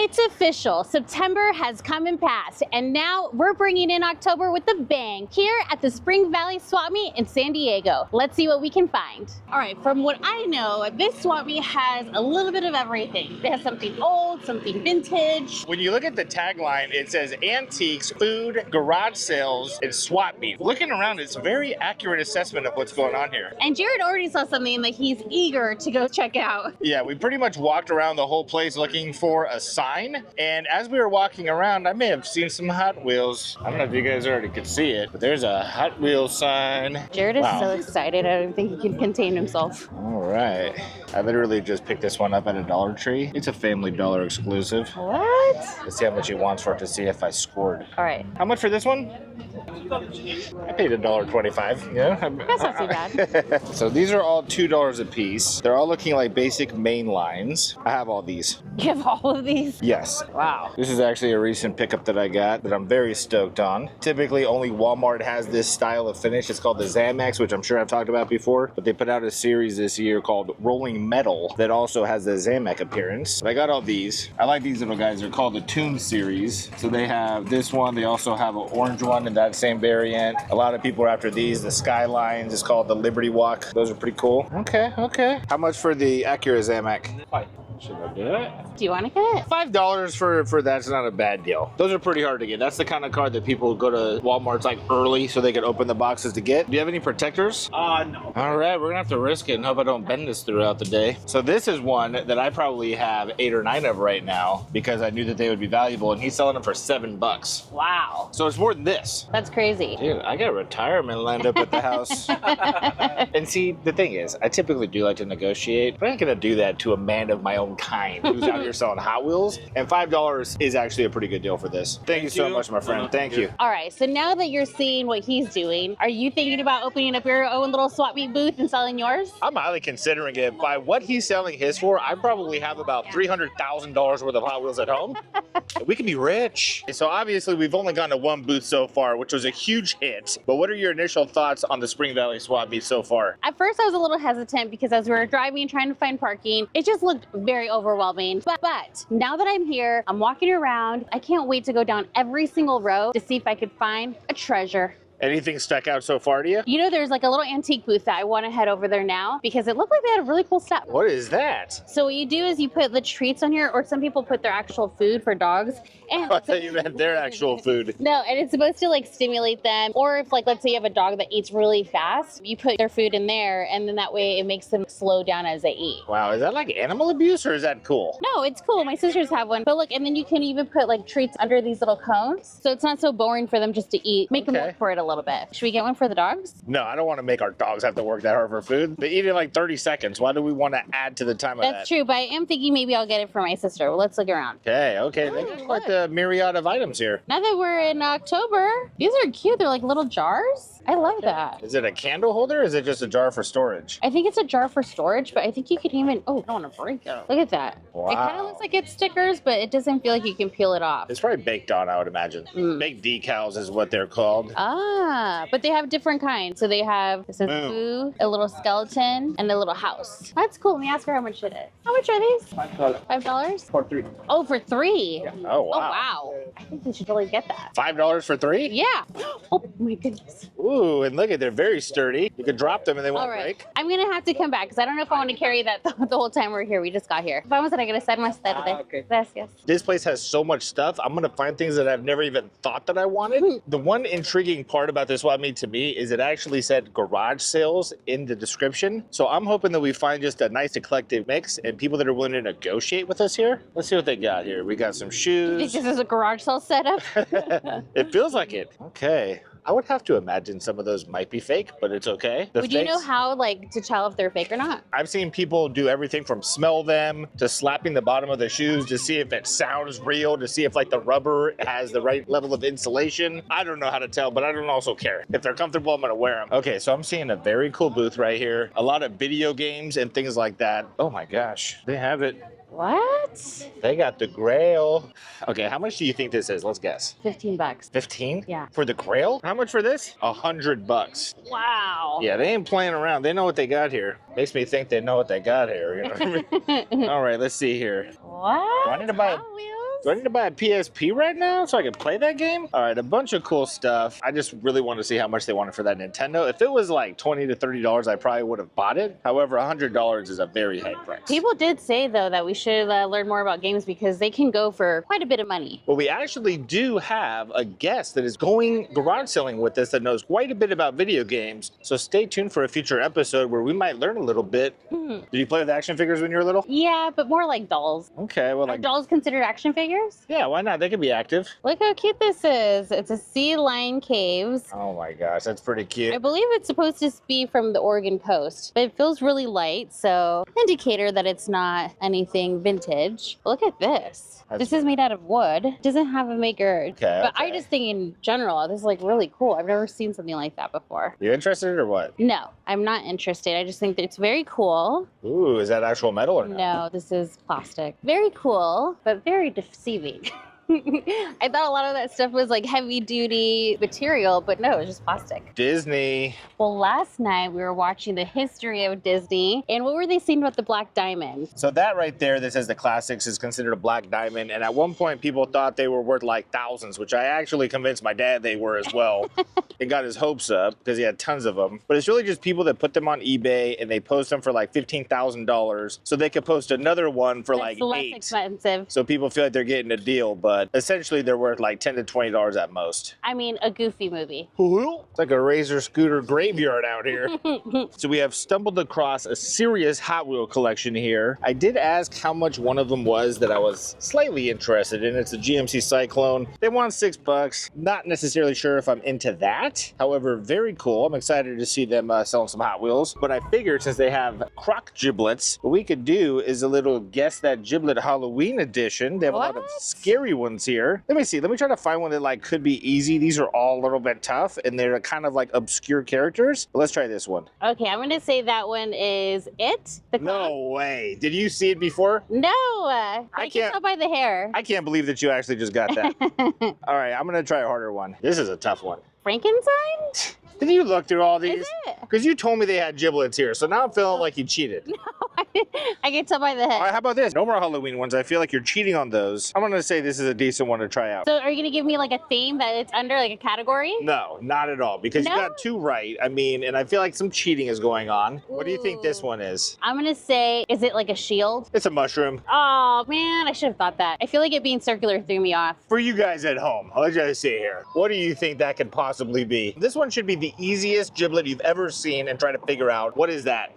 It's official. September has come and passed, and now we're bringing in October with a bang here at the Spring Valley Swap Meet in San Diego. Let's see what we can find. All right, from what I know, this swap meet has a little bit of everything. It has something old, something vintage. When you look at the tagline, it says antiques, food, garage sales, and swap meet. Looking around, it's a very accurate assessment of what's going on here. And Jared already saw something that he's eager to go check out. Yeah, we pretty much walked around the whole place looking for a sign. And as we were walking around, I may have seen some Hot Wheels. I don't know if you guys already could see it, but there's a Hot Wheels sign. Jared is so excited. I don't think he can contain himself. All right. I literally just picked this one up at a Dollar Tree. It's a Family Dollar exclusive. What? Let's see how much he wants for it to see if I scored. All right. How much for this one? I paid $1.25. Yeah, that's not too bad. So these are all $2 a piece. They're all looking like basic main lines. I have all these. You have all of these? Yes. Wow. This is actually a recent pickup that I got that I'm very stoked on. Typically, only Walmart has this style of finish. It's called the Zamex, which I'm sure I've talked about before. But they put out a series this year called Rolling Metal that also has the Zamex appearance. But I got all these. I like these little guys. They're called the Tune series. So they have this one. They also have an orange one in that same variant. A lot of people are after these. The Skylines is called the Liberty Walk. Those are pretty cool. Okay, okay. How much for the Acura Zamex? Should I do it? Do you want to get it? $5 for that's not a bad deal. Those are pretty hard to get. That's the kind of car that people go to Walmart's like early so they can open the boxes to get. Do you have any protectors? No. All right, we're gonna have to risk it and hope I don't bend this throughout the day. So this is one that I probably have 8 or 9 of right now because I knew that they would be valuable, and he's selling them for $7. Wow. So it's more than this. That's crazy. Dude, I got retirement lined up at the house. And see, the thing is, I typically do like to negotiate, but I ain't gonna do that to a man of my own kind who's out here selling Hot Wheels, and $5 is actually a pretty good deal for this. Thank you so much, my friend. Thank you. All right, so now that you're seeing what he's doing, are you thinking about opening up your own little swap meet booth and selling yours? I'm highly considering it. By what he's selling his for, I probably have about $300,000 worth of Hot Wheels at home. We could be rich. So obviously we've only gone to one booth so far, which was a huge hit. But what are your initial thoughts on the Spring Valley Swap Meet so far? At first I was a little hesitant because as we were driving and trying to find parking, it just looked very overwhelming. But now that I'm here, I'm walking around, I can't wait to go down every single row to see if I could find a treasure. Anything stuck out so far to you? You know, there's like a little antique booth that I want to head over there now because it looked like they had really cool stuff. What is that? So what you do is you put the treats on here, or some people put their actual food for dogs. And I thought you meant their actual food. No, and it's supposed to like stimulate them. Or if like, let's say you have a dog that eats really fast, you put their food in there, and then that way it makes them slow down as they eat. Wow, is that like animal abuse or is that cool? No, it's cool. My sisters have one. But look, and then you can even put like treats under these little cones. So it's not so boring for them just to eat. Make them work for it a little bit. Should we get one for the dogs? No, I don't want to make our dogs have to work that hard for food. They eat in like 30 seconds. Why do we want to add to the time of that? That's true, but I am thinking maybe I'll get it for my sister. Well, let's look around. Okay, okay. They got quite the myriad of items here. Now that we're in October, these are cute. They're like little jars. I love that. Is it a candle holder or is it just a jar for storage? I think it's a jar for storage, but I think you could even, oh, I don't want to break it. Look at that. Wow. It kind of looks like it's stickers, but it doesn't feel like you can peel it off. It's probably baked on, I would imagine. Baked decals is what they're called. Ah, but they have different kinds. So they have, this is Boo, a little skeleton, and a little house. That's cool. Let me ask her how much it is. How much are these? $5. $5? For 3. Oh, for 3? Oh, wow. Oh, wow. I think we should really get that. $5 for 3? Yeah. Oh, my goodness. Ooh, and look at, they're very sturdy. You could drop them and they won't break. I'm going to have to come back because I don't know if I want to carry that the whole time we're here. We just got here. Vamos a regresar más tarde. Okay. Gracias. This place has so much stuff. I'm going to find things that I've never even thought that I wanted. The one intriguing part about this swap meet to me is it actually said garage sales in the description. So I'm hoping that we find just a nice eclectic mix and people that are willing to negotiate with us here. Let's see what they got here. We got some shoes. You think this is a garage sale setup? It feels like it. Okay. I would have to imagine some of those might be fake, but it's okay. Would you know how like to tell if they're fake or not? I've seen people do everything from smell them to slapping the bottom of the shoes to see if it sounds real, to see if like the rubber has the right level of insulation. I don't know how to tell, but I don't also care. If they're comfortable, I'm gonna wear them. Okay, so I'm seeing a very cool booth right here. A lot of video games and things like that. Oh my gosh, they have it. What? They got the Grail. Okay, how much do you think this is? Let's guess. $15. 15? Yeah. For the Grail? How much for this? $100. Wow. Yeah, they ain't playing around. They know what they got here. Makes me think they know what they got here. You know what I mean? All right, let's see here. What? I need to buy Hot Wheels? Do I need to buy a PSP right now so I can play that game? All right, a bunch of cool stuff. I just really want to see how much they wanted for that Nintendo. If it was like $20 to $30, I probably would have bought it. However, $100 is a very high price. People did say, though, that we should learn more about games because they can go for quite a bit of money. Well, we actually do have a guest that is going garage selling with us that knows quite a bit about video games. So stay tuned for a future episode where we might learn a little bit. Did you play with action figures when you were little? Yeah, but more like dolls. Okay, well, Are dolls considered action figures? yeah, why not? They could be active. Look how cute this is. It's a sea lion caves. Oh my gosh, that's pretty cute. I believe it's supposed to be from the Oregon coast, but it feels really light, so indicator that it's not anything vintage. Look at this. This is made out of wood. It doesn't have a maker. Okay, but I just think in general, this is like really cool. I've never seen something like that before. You interested or what? No, I'm not interested. I just think that it's very cool. Ooh, is that actual metal or not? No, this is plastic. Very cool, but very deceiving. I thought a lot of that stuff was like heavy duty material, but no, it's just plastic. Disney. Well, last night we were watching the history of Disney, and what were they saying about the Black Diamond? So that right there that says the classics is considered a black diamond, and at one point people thought they were worth like thousands, which I actually convinced my dad they were as well. It got his hopes up because he had tons of them. But it's really just people that put them on eBay and they post them for like $15,000 so they could post another one for like less $8,000. expensive. So people feel like they're getting a deal, but essentially they're worth like $10 to $20 at most. I mean, a Goofy movie. It's like a razor scooter graveyard out here. So we have stumbled across a serious Hot Wheel collection here. I did ask how much one of them was that I was slightly interested in. It's a GMC Cyclone. They want $6. Not necessarily sure if I'm into that. However, very cool. I'm excited to see them selling some Hot Wheels. But I figured since they have croc giblets, what we could do is a little Guess That Giblet Halloween edition. They have a lot of scary ones here. Let me see. Let me try to find one that like could be easy. These are all a little bit tough and they're kind of like obscure characters. But let's try this one. Okay, I'm going to say that one is It. The No way. Did you see it before? No. I can can't- tell by the hair. I can't believe that you actually just got that. All right, I'm going to try a harder one. This is a tough one. Frankenstein? Did you look through all these? Is it? Because you told me they had giblets here, so now I'm feeling like you cheated. I can tell by the All right, head. how about this? No more Halloween ones. I feel like you're cheating on those. I'm going to say this is a decent one to try out. So are you going to give me like a theme that it's under, like a category? No, not at all, because you No? got two right. I mean, and I feel like some cheating is going on. What do you think this Ooh. one is? I'm going to say, is it like a shield? It's a mushroom. Oh, man, I should have thought that. I feel like it being circular threw me off. For you guys at home, I'll let you guys see here. What do you think that could possibly be? This one should be the easiest giblet you've ever seen and try to figure out. What is that?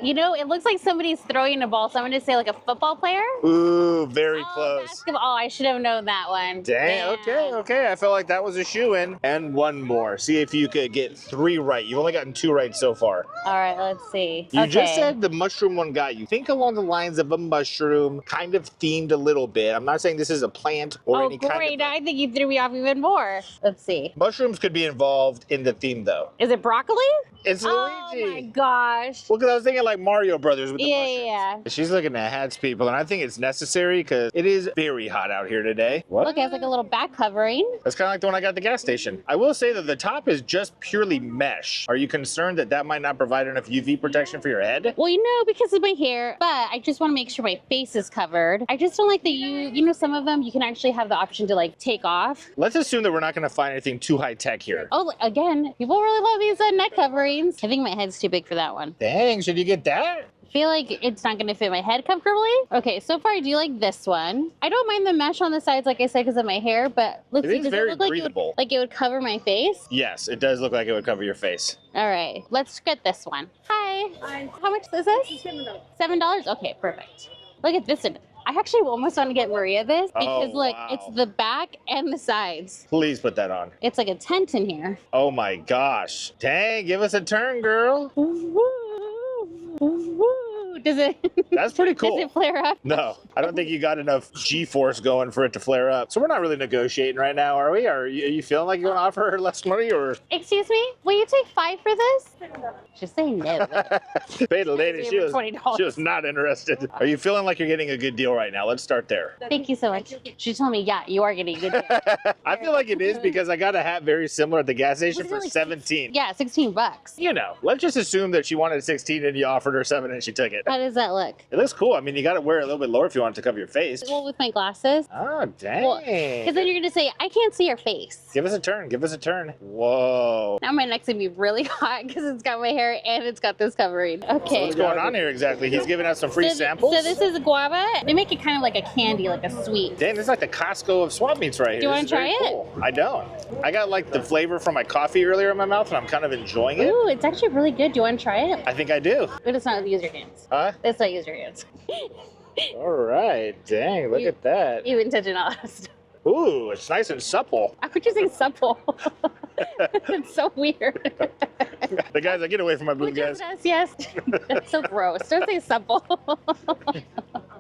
You know, it looks like somebody's throwing a ball, so I'm going to say like a football player? Ooh, very close. Basketball. Oh, I should have known that one. Dang, okay. I felt like that was a shoo-in. And one more. See if you could get 3 right. You've only gotten 2 right so far. All right, let's see. You just said the mushroom one got you. Think along the lines of a mushroom, kind of themed a little bit. I'm not saying this is a plant or any kind great. of... I think you threw me off even more. Let's see. Mushrooms could be involved in the theme, though. Is it broccoli? It's Oh Luigi. my gosh. Well, because I was thinking like Mario Brothers with the mushrooms. Yeah. She's looking at hats, people, and I think it's necessary because it is very hot out here today. What? Look, it has like a little back covering. That's kind of like the one I got at the gas station. I will say that the top is just purely mesh. Are you concerned that that might not provide enough UV protection for your head? Well, you know, because of my hair, but I just want to make sure my face is covered. I just don't like that you know, some of them you can actually have the option to like take off. Let's assume that we're not going to find anything too high tech here. Oh, again, people really love these neck coverings. I think my head's too big for that one. Dang, should you get that? I feel like it's not going to fit my head comfortably. Okay, so far I do like this one. I don't mind the mesh on the sides, like I said, because of my hair, but let's see, is does very it look breathable. like it would cover my face? Yes, it does look like it would cover your face. All right, let's get this one. Hi. How much is this? $7. $7? Okay, perfect. Look at this one. I actually almost want to get Maria this because look, wow. it's the back and the sides. Please put that on. It's like a tent in here. Oh my gosh. Dang, give us a turn, girl. Does it? That's pretty cool. Does it flare up? No, I don't think you got enough G-force going for it to flare up. So we're not really negotiating right now, are we? Are you feeling like you're going to offer her less money or? Excuse me? Will you take $5 for this? Just say no. Pay the lady. She $20. was not interested. Are you feeling like you're getting a good deal right now? Let's start there. Thank you so much. She told me, yeah, you are getting a good deal. I feel like it is because I got a hat very similar at the gas station for Really? 17. Yeah, $16. You know, let's just assume that she wanted 16 and you offered her 7 and she took it. it. How does that look? It looks cool. I mean, you got to wear it a little bit lower if you want it to cover your face. Well, with my glasses. Oh, dang. Because then you're going to say, I can't see your face. Give us a turn. Give us a turn. Whoa. Now my neck's going to be really hot because it's got my hair and it's got this covering. Okay. So what's going on here exactly? He's giving us some free samples? So this is guava. They make it kind of like a candy, like a sweet. Dang, this is like the Costco of swap meets right here. Do you want to try it? Cool. I don't. I got like the flavor from my coffee earlier in my mouth and I'm kind of enjoying it. Ooh, it's actually really good. Do you want to try it? I think I do. But it's not use your hands. Huh? Let's not use your hands. All right. Dang, look at that. You intention all that stuff. Ooh, it's nice and supple. How could you say supple? It's so weird. The guys, get away from my boob, guys. Yes. That's so gross. Don't say supple.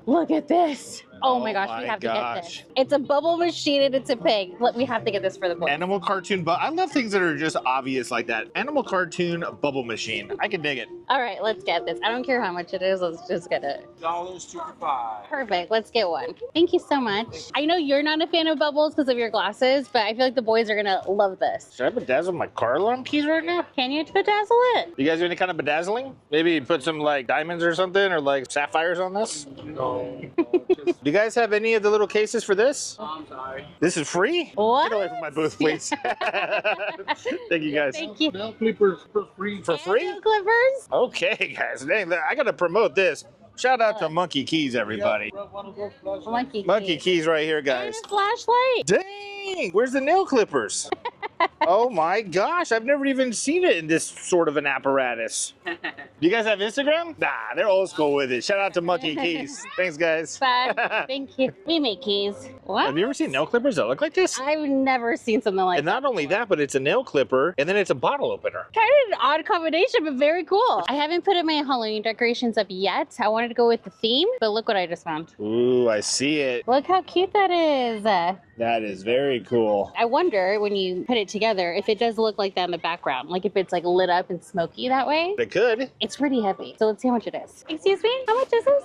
Look at this. Oh my gosh, we have to get this. It's a bubble machine and it's a pig. We have to get this for the boys. Animal cartoon, but I love things that are just obvious like that. Animal cartoon bubble machine. I can dig it. All right, let's get this. I don't care how much it is. Let's just get it. $2.25. Perfect. Let's get one. Thank you so much. I know you're not a fan of bubbles because of your glasses, but I feel like the boys are gonna love this. Should I bedazzle my car alarm keys right now? Can you bedazzle it? You guys do any kind of bedazzling? Maybe put some like diamonds or something or like sapphires on this? No. Do you guys have any of the little cases for this? Oh, I'm sorry. This is free? What? Get away from my booth, please. Thank you guys. Thank you. Nail clippers for free. For free? Nail clippers? Okay, guys. Dang, I gotta promote this. Shout out to Monkey Keys, everybody. Monkey Keys right here, guys. And a flashlight. Dang! Where's the nail clippers? Oh my gosh, I've never even seen it in this sort of an apparatus. Do you guys have Instagram? Nah, they're old school with it. Shout out to Monkey Keys. Thanks, guys. Bye. Thank you. We make keys. What? Have you ever seen nail clippers that look like this? I've never seen something like And not only that, but it's a nail clipper, and then it's a bottle opener. Kind of an odd combination, but very cool. I haven't put in my Halloween decorations up yet. I wanted to go with the theme, but look what I just found. Ooh, I see it. Look how cute that is. That is very cool. I wonder when you put it together if it does look like that in the background, like if it's like lit up and smoky that way. It could. It's pretty heavy, so let's see how much it is. Excuse me, how much is this?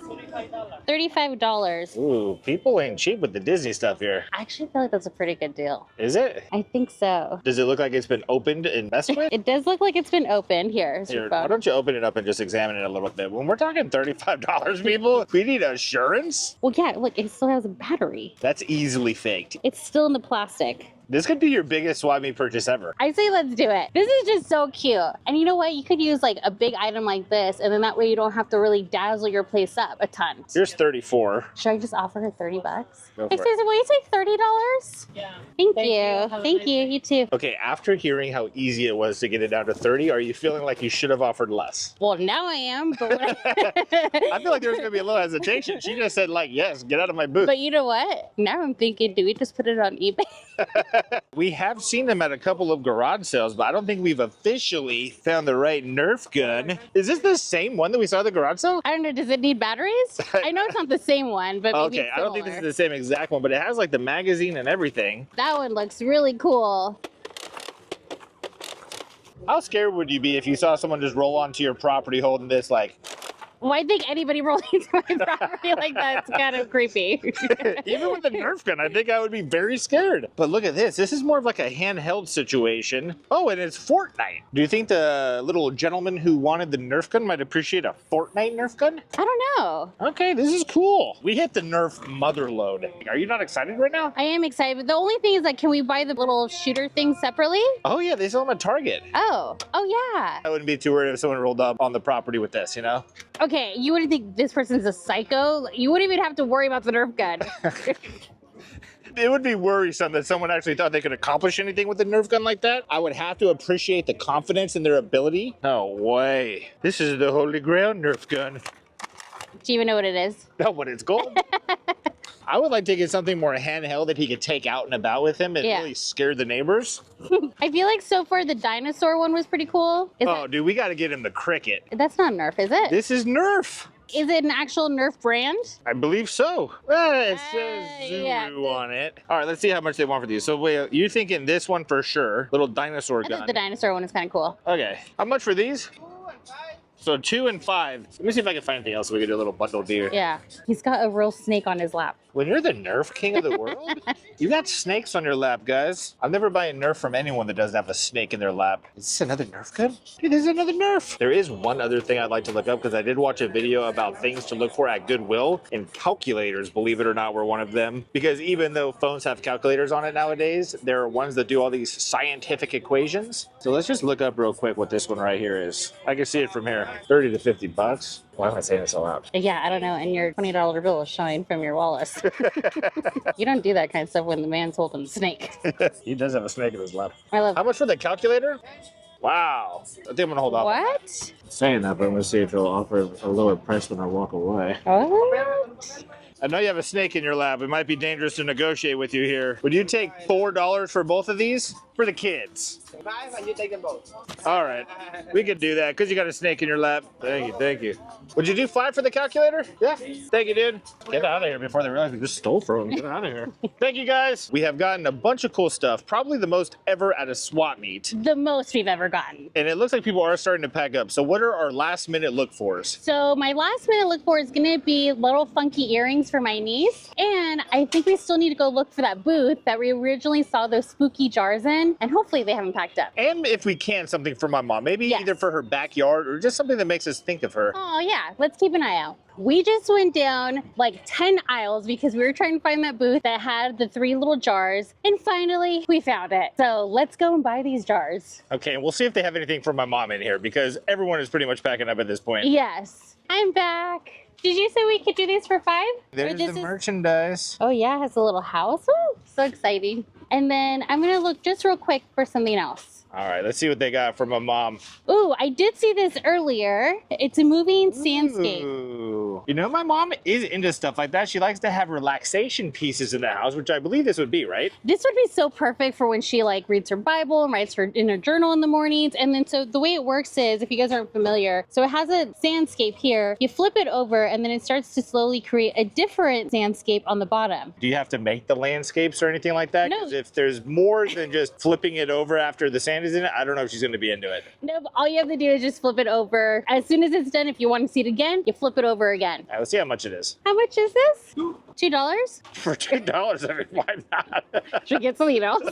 $35. Ooh, people ain't cheap with the Disney stuff here. I actually feel like that's a pretty good deal. Is it? I think so. Does it look like it's been opened and messed with? It does look like it's been opened. Here's Here, your why phone. don't you open it up and just examine it a little bit? When we're talking $35, people, we need assurance. Well, yeah, look, it still has a battery. That's easily faked. It's still in the plastic. This could be your biggest swap meet purchase ever. I say let's do it. This is just so cute. And you know what? You could use like a big item like this, and then that way you don't have to really dazzle your place up a ton. Here's 34. Should I just offer her $30? Go for it. Excuse me, will you take $30? Yeah. Thank you. Thank you. You too. Okay, after hearing how easy it was to get it down to 30, are you feeling like you should have offered less? Well, now I am, but when I feel like there's gonna be a little hesitation. She just said like, yes, get out of my booth. But you know what? Now I'm thinking, do we just put it on eBay? We have seen them at a couple of garage sales, but I don't think we've officially found the right Nerf gun. Is this the same one that we saw at the garage sale? I don't know. Does it need batteries? I know it's not the same one, but maybe Okay, it's I don't think this is similar. the same exact one, but it has like the magazine and everything. That one looks really cool. How scared would you be if you saw someone just roll onto your property holding this like... Well, I think anybody rolling into my property like that's kind of creepy. Even with a Nerf gun, I think I would be very scared. But look at this. This is more of like a handheld situation. Oh, and it's Fortnite. Do you think the little gentleman who wanted the Nerf gun might appreciate a Fortnite Nerf gun? I don't know. Okay, this is cool. We hit the Nerf mother load. Are you not excited right now? I am excited, but the only thing is like, can we buy the little shooter thing separately? Oh yeah, they sell them at Target. Oh yeah. I wouldn't be too worried if someone rolled up on the property with this, you know? Okay, you wouldn't think this person's a psycho? You wouldn't even have to worry about the Nerf gun. It would be worrisome that someone actually thought they could accomplish anything with a Nerf gun like that. I would have to appreciate the confidence in their ability. No way. This is the holy grail Nerf gun. Do you even know what it is? No, but it's gold. I would like to get something more handheld that he could take out and about with him and Yeah. really scare the neighbors. I feel like so far the dinosaur one was pretty cool. Oh, dude, we got to get him the Cricket. That's not Nerf, is it? This is Nerf. Is it an actual Nerf brand? I believe so. It says Zulu yeah. on it. All right, let's see how much they want for these. So wait, you're thinking this one for sure. Little dinosaur I gun. thought the dinosaur one is kind of cool. Okay. How much for these? So 2 and 5. Let me see if I can find anything else so we can do a little bundle deal. Yeah, he's got a real snake on his lap. When you're the Nerf king of the world, you got snakes on your lap, guys. I'm never buying Nerf from anyone that doesn't have a snake in their lap. Is this another Nerf gun? It is another Nerf. There is one other thing I'd like to look up because I did watch a video about things to look for at Goodwill, and calculators, believe it or not, were one of them. Because even though phones have calculators on it nowadays, there are ones that do all these scientific equations. So let's just look up real quick what this one right here is. I can see it from here. 30 to 50 bucks. Why am I saying this so loud? Yeah, I don't know. And your $20 bill is showing from your wallet. You don't do that kind of stuff when the man's holding a snake. He does have a snake in his lap. I love How much for the calculator? Wow. I think I'm gonna hold off. What? Saying that, but I'm gonna see if he'll offer a lower price when I walk away. What? I know you have a snake in your lap. It might be dangerous to negotiate with you here. Would you take $4 for both of these? For the kids. 5 and you take them both. All right. We could do that because you got a snake in your lap. Thank you, thank you. Would you do 5 for the calculator? Yeah. Thank you, dude. Get out of here before they realize we just stole from them. Get out of here. Thank you, guys. We have gotten a bunch of cool stuff. Probably the most ever at a swap meet. The most we've ever gotten. And it looks like people are starting to pack up. So what are our last minute look fors? So my last minute look for is gonna be little funky earrings for my niece. And I think we still need to go look for that booth that we originally saw those spooky jars in. And hopefully they haven't packed up. And if we can, something for my mom. Maybe Yes. either for her backyard or just something that makes us think of her. Oh yeah, let's keep an eye out. We just went down like 10 aisles because we were trying to find that booth that had the 3 little jars. And finally we found it. So let's go and buy these jars. Okay, and we'll see if they have anything for my mom in here because everyone is pretty much packing up at this point. Yes, I'm back. Did you say we could do these for 5? There's Or this the is- merchandise. Oh yeah, it has a little house. Ooh, so exciting. And then I'm gonna look just real quick for something else. All right, let's see what they got for my mom. Ooh, I did see this earlier. It's a moving sandscape. Ooh. You know, my mom is into stuff like that. She likes to have relaxation pieces in the house, which I believe this would be, right? This would be so perfect for when she like reads her Bible and writes her in her journal in the mornings. And then so the way it works is, if you guys aren't familiar, so it has a sandscape here. You flip it over and then it starts to slowly create a different sandscape on the bottom. Do you have to make the landscapes or anything like that? No. 'Cause if there's more than just flipping it over after the sand is in it, I don't know if she's going to be into it. No, all you have to do is just flip it over. As soon as it's done, if you want to see it again, you flip it over again. All right, let's see how much it is. How much is this? $2? For $2, I mean, why not? Should we get some needles?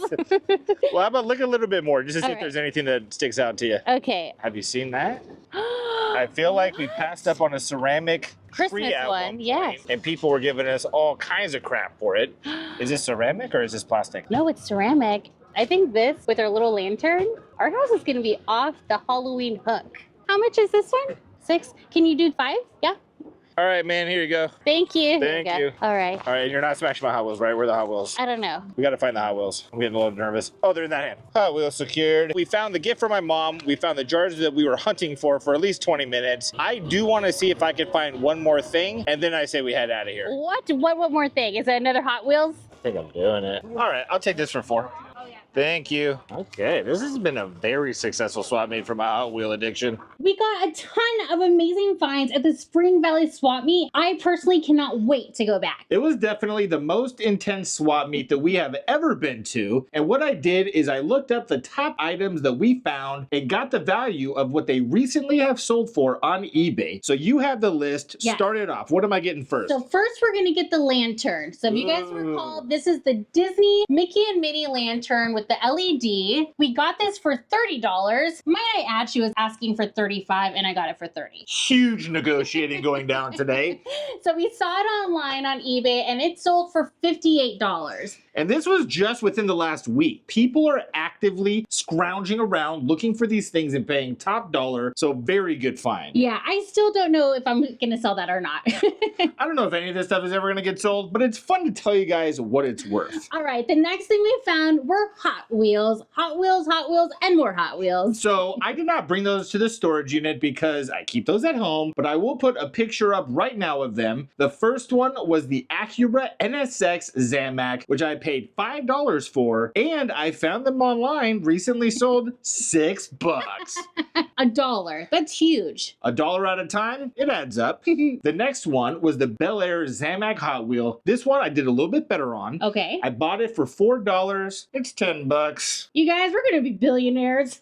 Well, how about look a little bit more just to see All if right. there's anything that sticks out to you. Okay. Have you seen that? I feel like we passed up on a ceramic Christmas tree at one, point, yes. and people were giving us all kinds of crap for it. Is this ceramic or is this plastic? No, it's ceramic. I think this, with our little lantern, our house is going to be off the Halloween hook. How much is this one? 6? Can you do 5? Yeah. All right, man, here you go. Thank you. Thank Here you. go. All right. All right, you're not smashing my Hot Wheels, right? Where are the Hot Wheels? I don't know. We got to find the Hot Wheels. I'm getting a little nervous. Oh, they're in that hand. Hot Wheels secured. We found the gift for my mom. We found the jars that we were hunting for at least 20 minutes. I do want to see if I can find one more thing, and then I say we head out of here. What? What more thing? Is that another Hot Wheels? I think I'm doing it. All right, I'll take this for 4. Thank you. Okay, this has been a very successful swap meet for my Hot Wheel addiction. We got a ton of amazing finds at the Spring Valley Swap Meet. I personally cannot wait to go back. It was definitely the most intense swap meet that we have ever been to. And what I did is I looked up the top items that we found and got the value of what they recently have sold for on eBay. So you have the list. Yes. Start it off. What am I getting first? So first we're gonna get the lantern. So if you guys recall, this is the Disney Mickey and Minnie lantern with the LED. We got this for $30. Might I add, she was asking for $35 and I got it for $30. Huge negotiating going down today. So we saw it online on eBay and it sold for $58. And this was just within the last week. People are actively scrounging around looking for these things and paying top dollar. So very good find. Yeah, I still don't know if I'm gonna sell that or not. I don't know if any of this stuff is ever going to get sold, but it's fun to tell you guys what it's worth. All right, the next thing we found were Hot Wheels, and more Hot Wheels. So I did not bring those to the storage unit because I keep those at home, but I will put a picture up right now of them. The first one was the Acura NSX Zamac, which I paid $5 for, and I found them online, recently sold $6. $1. That's huge. $1 at a time, it adds up. The next one was the Bel Air Zamac Hot Wheel. This one I did a little bit better on. Okay. I bought it for $4. It's $10. You guys, we're gonna be billionaires.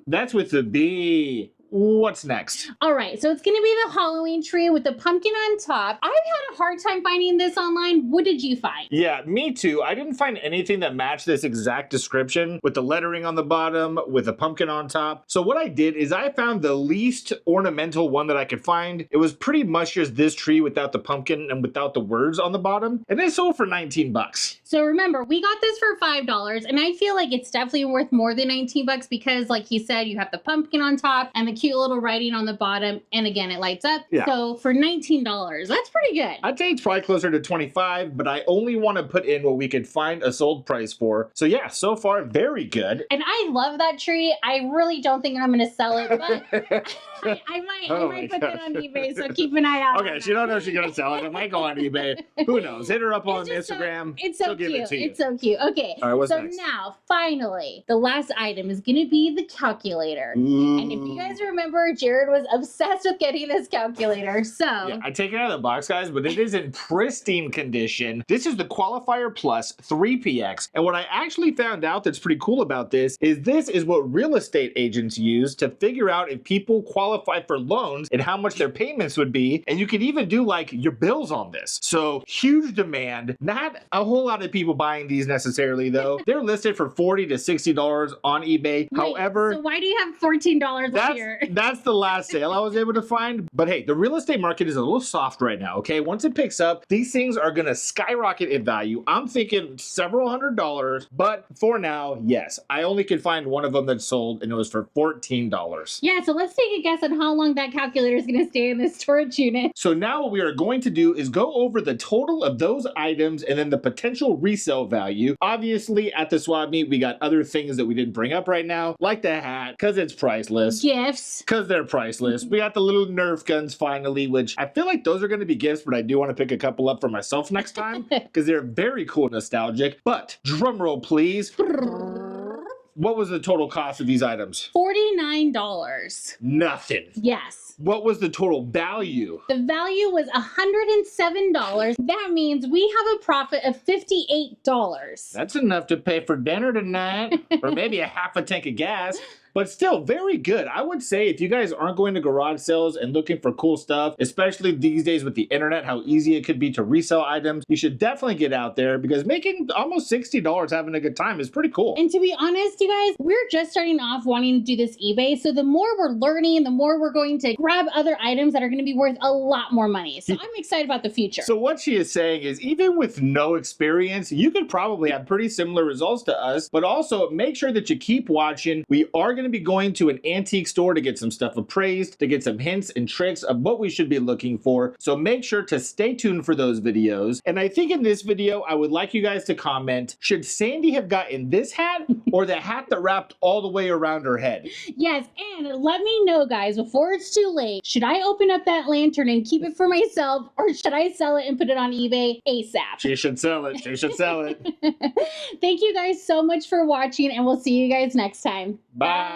That's with the B. what's next? All right, so it's gonna be the Halloween tree with the pumpkin on top. I've had a hard time finding this online. What did you find? Yeah, me too. I didn't find anything that matched this exact description with the lettering on the bottom, with a pumpkin on top. So what I did is I found the least ornamental one that I could find. It was pretty much just this tree without the pumpkin and without the words on the bottom. And it sold for 19 bucks. So remember, we got this for $5, and I feel like it's definitely worth more than 19 bucks because, like he said, you have the pumpkin on top and the cute little writing on the bottom, and again, it lights up. Yeah. So for $19, that's pretty good. I'd say it's probably closer to 25, but I only want to put in what we could find a sold price for. So yeah, so far, very good. And I love that tree. I really don't think I'm going to sell it, but I might put that on eBay, so keep an eye out. Okay, she don't know if she's gonna sell it. It might go on eBay. Who knows? Hit her up on Instagram. It's so She'll give cute. it to you. It's so cute. Okay. All right, what's so next? now, finally, the last item is going to be the calculator. And if you guys remember, Jared was obsessed with getting this calculator. So Yeah, I take it out of the box, guys, but it is in pristine condition. This is the Qualifier Plus 3PX. And what I actually found out that's pretty cool about this is what real estate agents use to figure out if people qualify for loans and how much their payments would be. And you could even do like your bills on this. So huge demand. Not a whole lot of people buying these necessarily though. They're listed for $40 to $60 on eBay. Wait, However, so why do you have $14 here? that's the last sale I was able to find. But hey, the real estate market is a little soft right now, okay? Once it picks up, these things are gonna skyrocket in value. I'm thinking several $100s, but for now, yes, I only could find one of them that sold and it was for $14. Yeah, so let's take a guess on how long that calculator is going to stay in this storage unit. So now what we are going to do is go over the total of those items and then the potential resale value. Obviously, at the swap meet, we got other things that we didn't bring up right now, like the hat, because it's priceless. Gifts. Because they're priceless. We got the little Nerf guns finally, which I feel like those are going to be gifts, but I do want to pick a couple up for myself next time because they're very cool and nostalgic. But drum roll, please. What was the total cost of these items? $49. Nothing. Yes. What was the total value? The value was $107. That means we have a profit of $58. That's enough to pay for dinner tonight, or maybe a half a tank of gas. But still, very good. I would say if you guys aren't going to garage sales and looking for cool stuff, especially these days with the internet, how easy it could be to resell items, you should definitely get out there because making almost $60 having a good time is pretty cool. And to be honest, you guys, we're just starting off wanting to do this eBay. So the more we're learning, the more we're going to grab other items that are going to be worth a lot more money. So I'm excited about the future. So what she is saying is even with no experience, you could probably have pretty similar results to us, but also make sure that you keep watching. We are going to be going to an antique store to get some stuff appraised, to get some hints and tricks of what we should be looking for. So make sure to stay tuned for those videos. And I think in this video, I would like you guys to comment, should Sandee have gotten this hat or the hat that wrapped all the way around her head? Yes, and let me know, guys, before it's too late, should I open up that lantern and keep it for myself or should I sell it and put it on eBay ASAP? She should sell it. She should sell it. Thank you guys so much for watching and we'll see you guys next time. Bye.